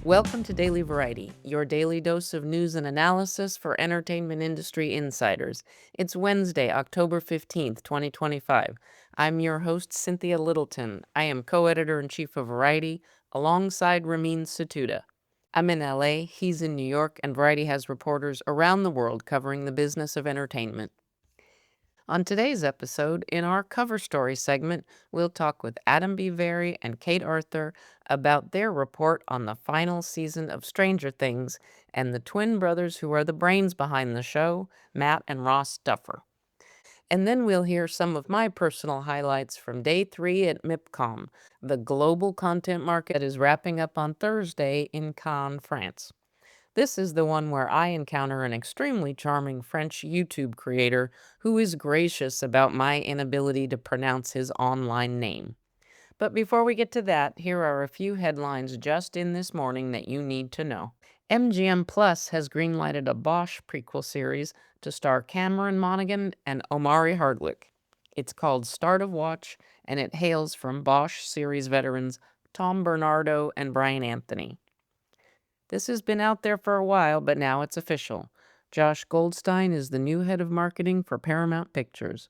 Welcome to Daily Variety, your daily dose of news and analysis for entertainment industry insiders. It's Wednesday, October 15th, 2025. I'm your host, Cynthia Littleton. I am co-editor-in-chief of Variety, alongside Ramin Satuda. I'm in LA, he's in New York, and Variety has reporters around the world covering the business of entertainment. On today's episode, in our cover story segment, we'll talk with Adam B. Very and Kate Aurthur about their report on the final season of Stranger Things and the twin brothers who are the brains behind the show, Matt and Ross Duffer. And then we'll hear some of my personal highlights from day 3 at Mipcom, the global content market that is wrapping up on Thursday in Cannes, France. This is the one where I encounter an extremely charming French YouTube creator who is gracious about my inability to pronounce his online name. But before we get to that, here are a few headlines just in this morning that you need to know. MGM Plus has greenlighted a Bosch prequel series to star Cameron Monaghan and Omari Hardwick. It's called Start of Watch, and it hails from Bosch series veterans Tom Bernardo and Brian Anthony. This has been out there for a while, but now it's official. Josh Goldstein is the new head of marketing for Paramount Pictures.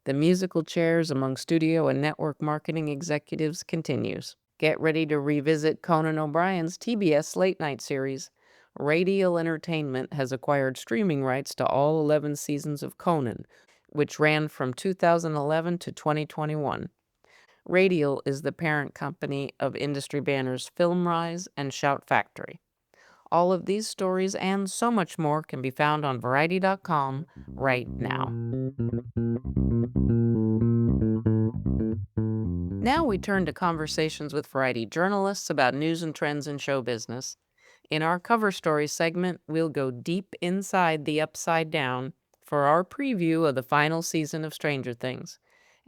The musical chairs among studio and network marketing executives continues. Get ready to revisit Conan O'Brien's TBS late night series. Radial Entertainment has acquired streaming rights to all 11 seasons of Conan, which ran from 2011 to 2021. Radial is the parent company of industry banners FilmRise and Shout Factory. All of these stories and so much more can be found on Variety.com right now. Now we turn to conversations with Variety journalists about news and trends in show business. In our cover story segment, we'll go deep inside the Upside Down for our preview of the final season of Stranger Things.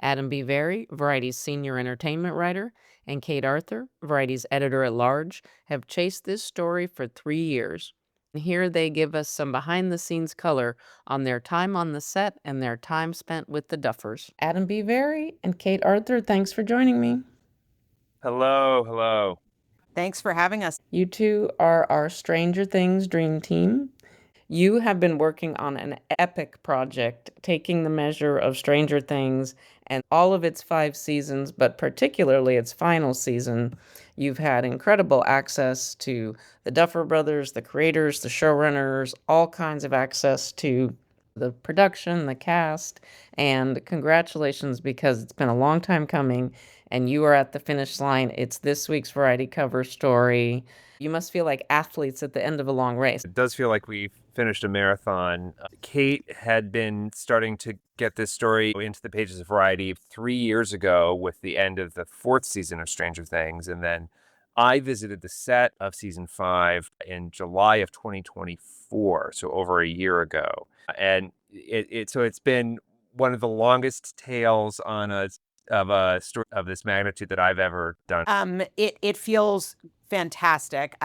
Adam B. Very, Variety's senior entertainment writer, and Kate Aurthur, Variety's editor-at-large, have chased this story for 3 years. And here they give us some behind-the-scenes color on their time on the set and their time spent with the Duffers. Adam B. Very and Kate Aurthur, thanks for joining me. Hello. Thanks for having us. You two are our Stranger Things dream team. You have been working on an epic project, taking the measure of Stranger Things and all of its 5 seasons, but particularly its final season. You've had incredible access to the Duffer brothers, the creators, the showrunners, all kinds of access to the production, the cast, and congratulations, because it's been a long time coming and you are at the finish line. It's this week's Variety cover story. You must feel like athletes at the end of a long race. It does feel like we finished a marathon. Kate had been starting to get this story into the pages of Variety 3 years ago with the end of the 4th season of Stranger Things. And then I visited the set of season 5 in July of 2024, so over a year ago. And so it's been one of the longest tales on a story of this magnitude that I've ever done. It feels fantastic.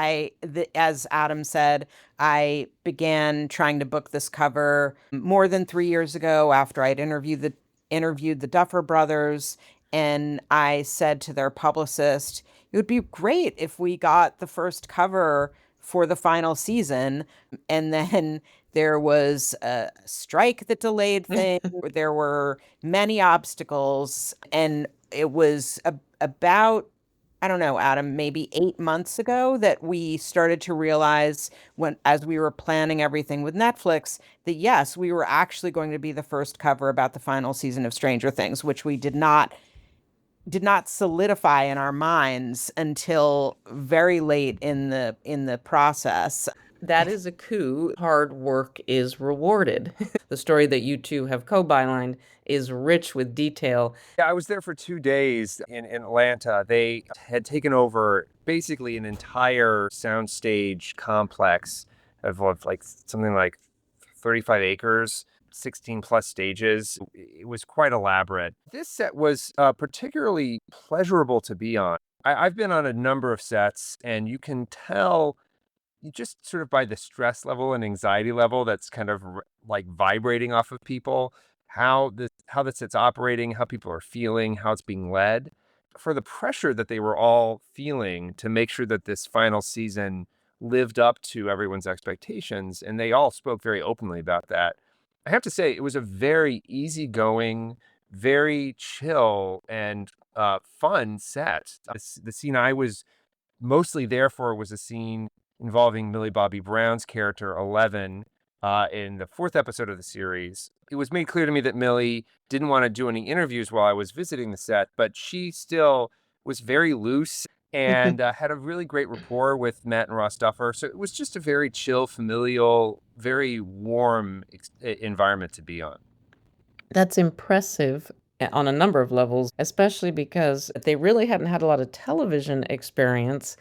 As Adam said, I began trying to book this cover more than 3 years ago after I'd interviewed the Duffer brothers, and I said to their publicist, it would be great if we got the first cover for the final season. And then there was a strike that delayed things. There were many obstacles, and it was about, I don't know, Adam, maybe 8 months ago that we started to realize, as we were planning everything with Netflix, that yes, we were actually going to be the first cover about the final season of Stranger Things, which we did not solidify in our minds until very late in the process. That is a coup. Hard work is rewarded. The story that you two have co-bylined is rich with detail. Yeah, I was there for 2 days in Atlanta. They had taken over basically an entire soundstage complex of like something like 35 acres, 16 plus stages. It was quite elaborate. This set was particularly pleasurable to be on. I've been on a number of sets, and you can tell just sort of by the stress level and anxiety level that's kind of like vibrating off of people. how the set's operating, how people are feeling, how it's being led, for the pressure that they were all feeling to make sure that this final season lived up to everyone's expectations, and they all spoke very openly about that. I have to say, it was a very easygoing, very chill, and fun set. The scene I was mostly therefore was a scene involving Millie Bobby Brown's character 11 in the fourth episode of the series. It was made clear to me that Millie didn't want to do any interviews while I was visiting the set, but she still was very loose and had a really great rapport with Matt and Ross Duffer. So it was just a very chill, familial, very warm environment to be on. That's impressive on a number of levels, especially because they really hadn't had a lot of television experience.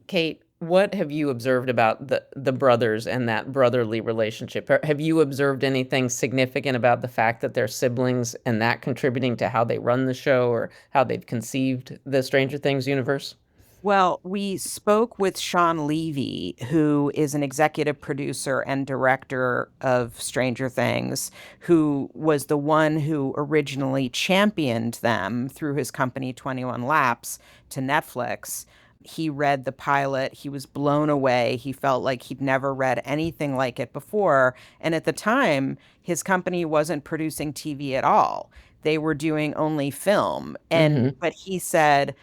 Kate, what have you observed about the brothers and that brotherly relationship? Have you observed anything significant about the fact that they're siblings and that contributing to how they run the show or how they've conceived the Stranger Things universe? Well, we spoke with Sean Levy, who is an executive producer and director of Stranger Things, who was the one who originally championed them through his company 21 Laps to Netflix. He read the pilot, he was blown away. He felt like he'd never read anything like it before. And at the time, his company wasn't producing TV at all. They were doing only film. But he said,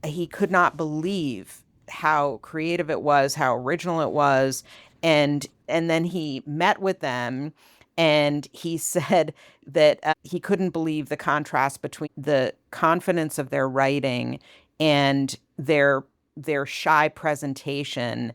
he could not believe how creative it was, how original it was. And then he met with them and he said that he couldn't believe the contrast between the confidence of their writing and their shy presentation.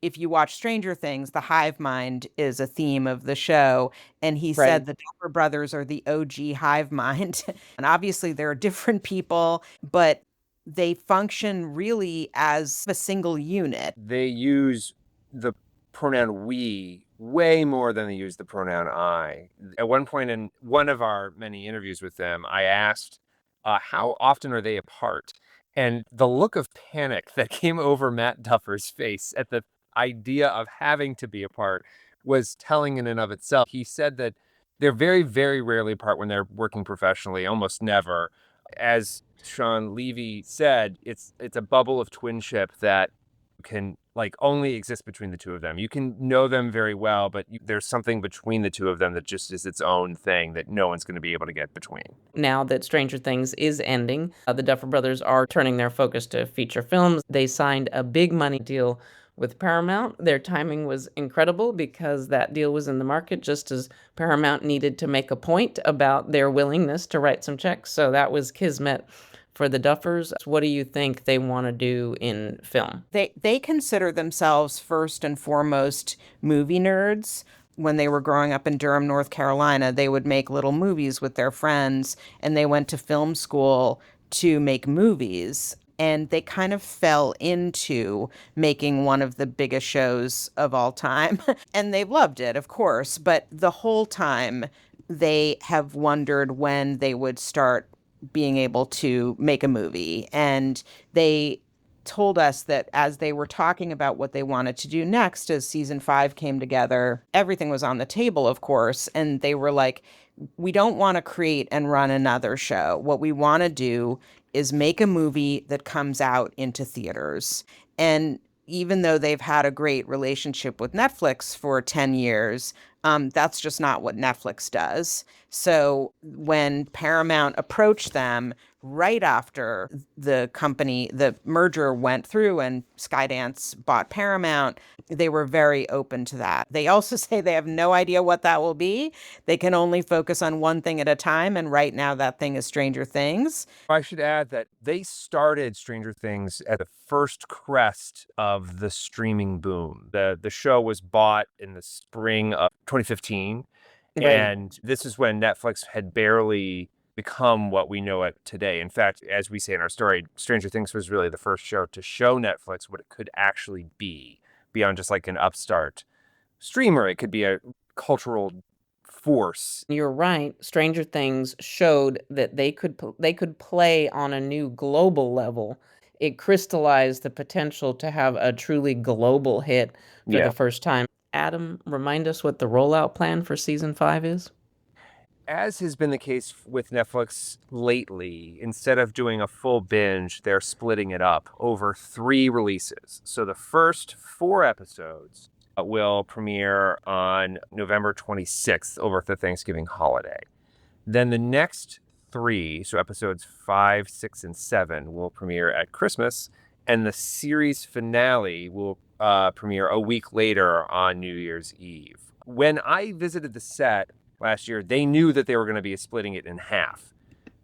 If you watch Stranger Things, the hive mind is a theme of the show. And he Right. said the Duffer brothers are the OG hive mind. And obviously, they're different people, but they function really as a single unit. They use the pronoun we way more than they use the pronoun I. At one point in one of our many interviews with them, I asked, how often are they apart? And the look of panic that came over Matt Duffer's face at the idea of having to be apart was telling in and of itself. He said that they're very, very rarely apart when they're working professionally, almost never. As Sean Levy said, it's a bubble of twinship that can like only exist between the two of them. You can know them very well, but there's something between the two of them that just is its own thing that no one's going to be able to get between. Now that Stranger Things is ending, the Duffer Brothers are turning their focus to feature films. They signed a big money deal with Paramount. Their timing was incredible because that deal was in the market just as Paramount needed to make a point about their willingness to write some checks. So that was kismet for the Duffers. What do you think they want to do in film? They consider themselves first and foremost movie nerds. When they were growing up in Durham, North Carolina, they would make little movies with their friends, and they went to film school to make movies. And they kind of fell into making one of the biggest shows of all time. And they loved it, of course. But the whole time, they have wondered when they would start being able to make a movie. And they told us that as they were talking about what they wanted to do next, as season 5 came together, everything was on the table, of course. And they were like, we don't want to create and run another show. What we want to do is make a movie that comes out into theaters. And even though they've had a great relationship with Netflix for 10 years, that's just not what Netflix does. So when Paramount approached them right after the merger went through and Skydance bought Paramount, they were very open to that. They also say they have no idea what that will be. They can only focus on one thing at a time. And right now that thing is Stranger Things. I should add that they started Stranger Things at the first crest of the streaming boom. The show was bought in the spring of 2015. Right. And this is when Netflix had barely become what we know it today. In fact, as we say in our story, Stranger Things was really the first show to show Netflix what it could actually be beyond just like an upstart streamer. It could be a cultural force. You're right. Stranger Things showed that they could play on a new global level. It crystallized the potential to have a truly global hit for the first time. Adam, remind us what the rollout plan for season 5 is. As has been the case with Netflix lately, instead of doing a full binge, they're splitting it up over 3 releases. So the first 4 episodes will premiere on November 26th over the Thanksgiving holiday. Then the next 3, so episodes 5, 6, and 7, will premiere at Christmas, and the series finale will premiere a week later on New Year's Eve. When I visited the set last year, they knew that they were going to be splitting it in half.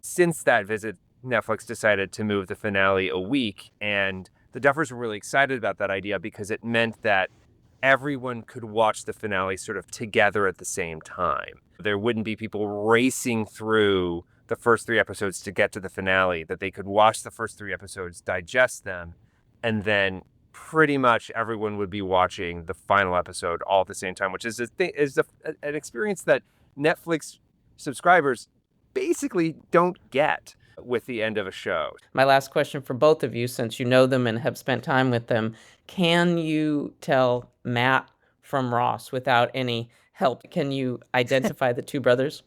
Since that visit, Netflix decided to move the finale a week, and the Duffers were really excited about that idea because it meant that everyone could watch the finale sort of together at the same time. There wouldn't be people racing through the first 3 episodes to get to the finale, that they could watch the first 3 episodes, digest them, and then pretty much everyone would be watching the final episode all at the same time, which is an experience that Netflix subscribers basically don't get with the end of a show. My last question for both of you, since you know them and have spent time with them, can you tell Matt from Ross without any help? Can you identify the 2 brothers?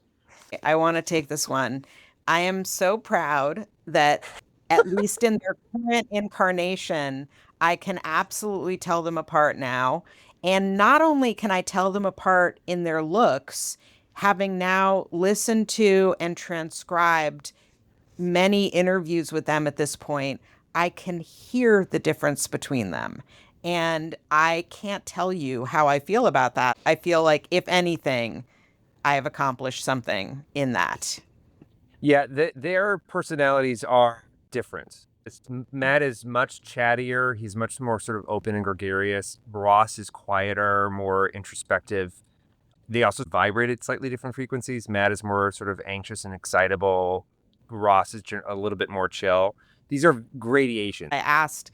I want to take this one. I am so proud that, at least in their current incarnation, I can absolutely tell them apart now. And not only can I tell them apart in their looks, having now listened to and transcribed many interviews with them at this point, I can hear the difference between them. And I can't tell you how I feel about that. I feel like, if anything, I have accomplished something in that. Yeah, their personalities are different. Matt is much chattier. He's much more sort of open and gregarious. Ross is quieter, more introspective. They also vibrate at slightly different frequencies. Matt is more sort of anxious and excitable. Ross is a little bit more chill. These are gradations. I asked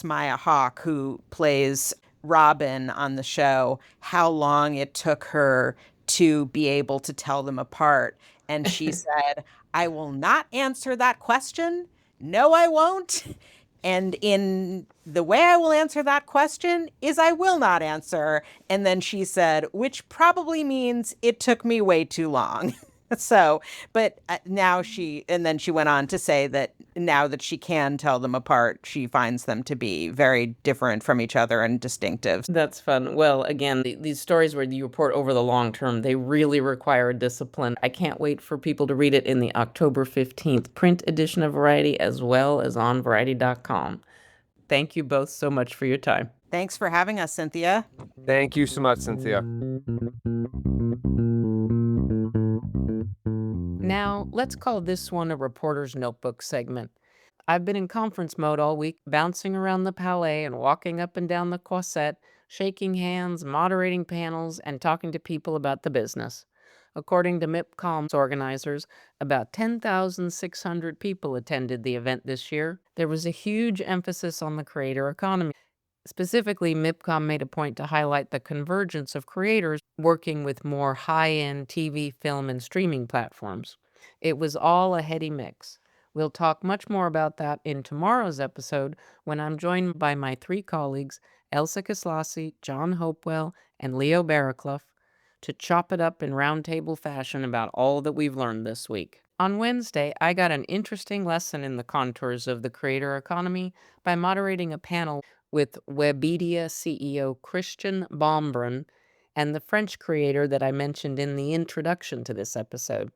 Maya Hawke, who plays Robin on the show, how long it took her to be able to tell them apart. And she said, "I will not answer that question. No, I won't. And in the way I will answer that question is I will not answer." And then she said, which probably means it took me way too long. So, but now and then she went on to say that now that she can tell them apart, she finds them to be very different from each other and distinctive. That's fun. Well, again, these stories where you report over the long term, they really require discipline. I can't wait for people to read it in the October 15th print edition of Variety, as well as on Variety.com. Thank you both so much for your time. Thanks for having us, Cynthia. Thank you so much, Cynthia. Now, let's call this one a reporter's notebook segment. I've been in conference mode all week, bouncing around the palais and walking up and down the Quasset, shaking hands, moderating panels, and talking to people about the business. According to Mipcom's organizers, about 10,600 people attended the event this year. There was a huge emphasis on the creator economy. Specifically, Mipcom made a point to highlight the convergence of creators working with more high-end TV, film, and streaming platforms. It was all a heady mix. We'll talk much more about that in tomorrow's episode when I'm joined by my 3 colleagues, Elsa Kislasi, John Hopewell, and Leo Barraclough, to chop it up in roundtable fashion about all that we've learned this week. On Wednesday, I got an interesting lesson in the contours of the creator economy by moderating a panel with Webedia CEO Christian Baumbrun and the French creator that I mentioned in the introduction to this episode.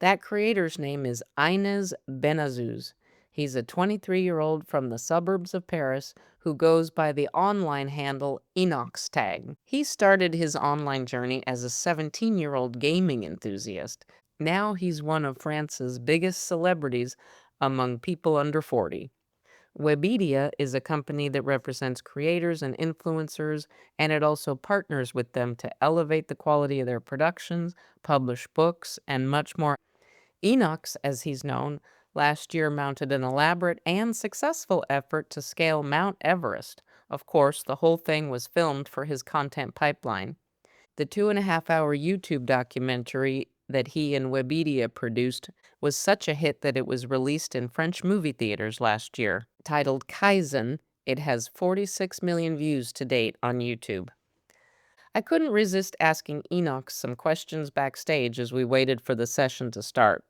That creator's name is Inez Benazouz. He's a 23-year-old from the suburbs of Paris who goes by the online handle Inoxtag. He started his online journey as a 17-year-old gaming enthusiast. Now he's one of France's biggest celebrities among people under 40. Webedia is a company that represents creators and influencers, and it also partners with them to elevate the quality of their productions, publish books, and much more. Enox, as he's known, last year mounted an elaborate and successful effort to scale Mount Everest. Of course, the whole thing was filmed for his content pipeline. The 2.5-hour YouTube documentary that he and Webedia produced was such a hit that it was released in French movie theaters last year. Titled Kaizen, it has 46 million views to date on YouTube. I couldn't resist asking Enoch some questions backstage as we waited for the session to start.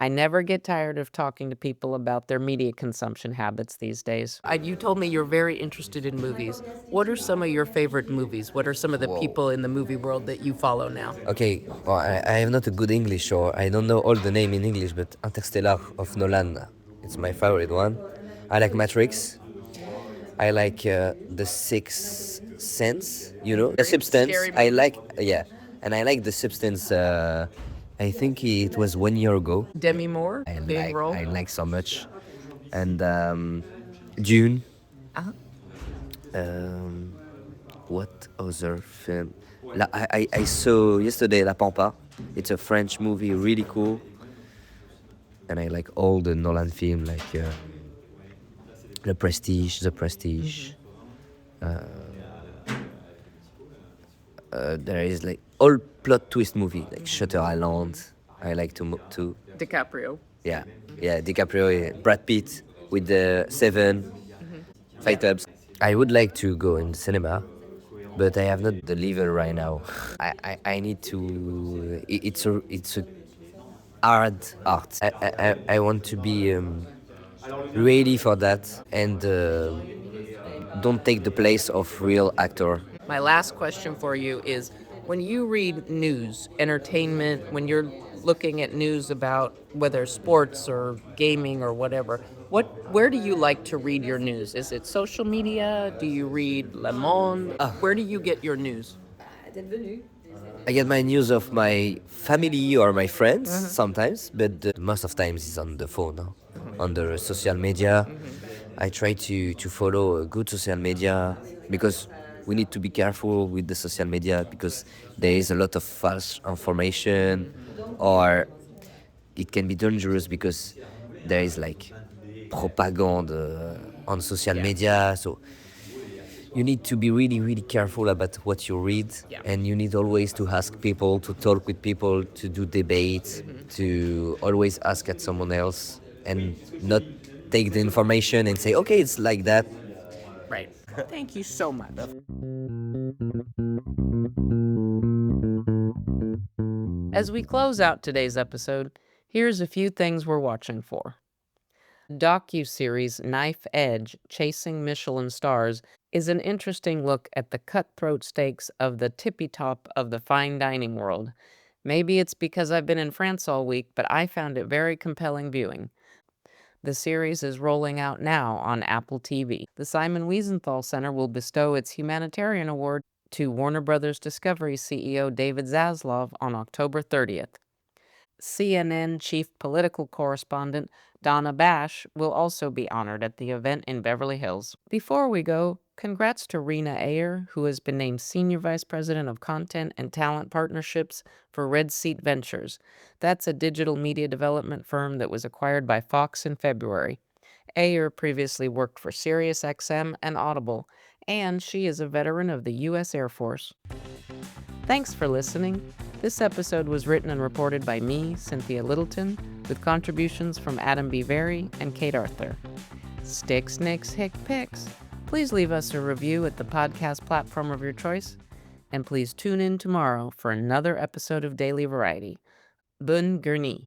I never get tired of talking to people about their media consumption habits these days. You told me you're very interested in movies. What are some of your favorite movies? What are some of the Whoa. people in the movie world that you follow now? Okay, well, I have not a good English, or I don't know all the name in English, but Interstellar of Nolan, it's my favorite one. I like Matrix. I like The Sixth Sense, you know? The Substance. Scary I movie. like, yeah. And I like The Substance, I think it was 1 year ago. Demi Moore, big role. I like so much. And Dune. Uh-huh. Um, what other film? I saw yesterday La Pampa. It's a French movie, really cool. And I like all the Nolan film, like The Prestige. There is like all plot twist movie, like Shutter Island. I like to DiCaprio. yeah, DiCaprio, yeah. Brad Pitt with the Seven, Fight Clubs. I would like to go in cinema, but I have not the lever right now. I need to. It's a hard art. I want to be ready for that and don't take the place of real actor. My last question for you is, when you read news, entertainment, when you're looking at news about whether sports or gaming or whatever, where do you like to read your news? Is it social media? Do you read Le Monde? Where do you get your news? I get my news of my family or my friends sometimes, but most of times it's on the phone, no? On the social media. I try to follow a good social media because we need to be careful with the social media because there is a lot of false information, or it can be dangerous because there is like propaganda on social media. So you need to be really, really careful about what you read, and you need always to ask people, to talk with people, to do debates, to always ask at someone else, and not take the information and say, okay, it's like that. Right. Thank you so much. As we close out today's episode, here's a few things we're watching for. Docu-series Knife Edge, Chasing Michelin Stars is an interesting look at the cutthroat stakes of the tippy top of the fine dining world. Maybe it's because I've been in France all week, but I found it very compelling viewing. The series is rolling out now on Apple TV. The Simon Wiesenthal Center will bestow its Humanitarian Award to Warner Brothers Discovery CEO David Zaslav on October 30th. CNN chief political correspondent Donna Bash will also be honored at the event in Beverly Hills. Before we go, congrats to Rena Ayer, who has been named Senior Vice President of Content and Talent Partnerships for Red Seat Ventures. That's a digital media development firm that was acquired by Fox in February. Ayer previously worked for SiriusXM and Audible, and she is a veteran of the U.S. Air Force. Thanks for listening. This episode was written and reported by me, Cynthia Littleton, with contributions from Adam B. Very and Kate Aurthur. Stick, Snicks, Hick, Picks. Please leave us a review at the podcast platform of your choice, and please tune in tomorrow for another episode of Daily Variety. Bonne journée.